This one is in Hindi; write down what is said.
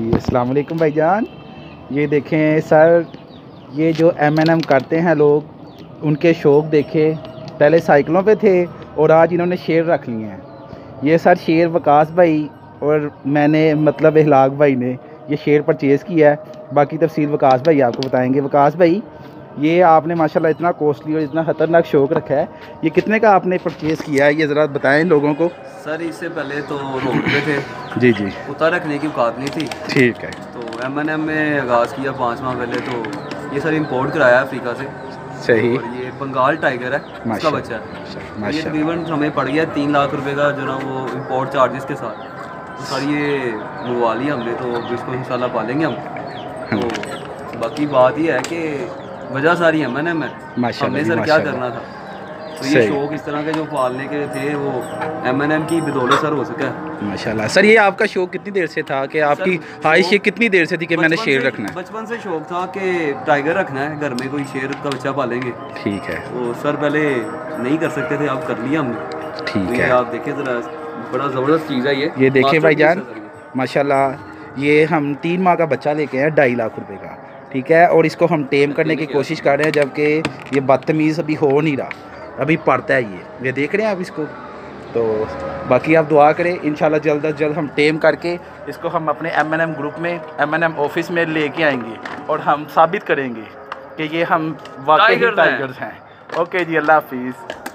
जी अस्सलाम वालेकुम भाईजान। ये देखें सर, ये जो M&M करते हैं लोग, उनके शौक़ देखे। पहले साइकिलों पे थे और आज इन्होंने शेर रख लिए हैं। ये सर शेर वकास भाई और मैंने मतलब इहलाक भाई ने ये शेर परचेज़ किया है। बाकी तफसील वकास भाई आपको बताएंगे। वकास भाई, ये आपने माशाल्लाह इतना कॉस्टली और इतना ख़तरनाक शौक़ रखा है, ये कितने का आपने परचेज़ किया है, ये ज़रा बताएं लोगों को। सर इससे पहले तो रोड पे थे जी जी, उतार रखने की औकात नहीं थी। ठीक है। तो M&M में आगाज़ किया 5 माह पहले। तो ये सर इंपोर्ट कराया अफ्रीका से। सही। और ये बंगाल टाइगर है, उसका बच्चा है। तो ये तकरीबन हमें पड़ गया 3 लाख रुपए का जो ना वो इंपोर्ट चार्जेस के साथ। तो सर ये मंगवा लिया हमने, तो इसको इंशाल्लाह पालेंगे हम। तो बाकी बात ये है कि वजह सारी M&M है, हमने सर क्या करना था। तो ये शौक़ इस तरह के जो पालने के थे वो M&M की बदौलत सर हो सका है माशाल्लाह। सर ये आपका शौक़ कितनी देर से था कि आपकी ख्वाहिश ये कितनी देर से थी कि मैंने शेर रखना है? बचपन से शौक़ था कि टाइगर रखना है, घर में कोई शेर का बच्चा पालेंगे। ठीक है। तो सर पहले नहीं कर सकते थे, अब कर लिया हमने। ठीक है। आप देखें ज़रा, बड़ा ज़बरदस्त चीज़ है ये देखें भाईजान माशाल्लाह। ये हम 3 माह का बच्चा लेके आए 2.5 लाख रुपए का, ठीक है। और इसको हम टेम करने की कोशिश कर रहे हैं, जबकि ये बदतमीज़ अभी हो नहीं रहा, अभी पढ़ता है। ये देख रहे हैं आप इसको। तो बाकी आप दुआ करें, इंशाल्लाह जल्द अज जल्द हम टेम करके इसको हम अपने M&M ग्रुप में, M&M ऑफिस में लेके आएंगे और हम साबित करेंगे कि ये हम वाकई टाइगर्स हैं। ओके जी, अल्लाह हाफिज़।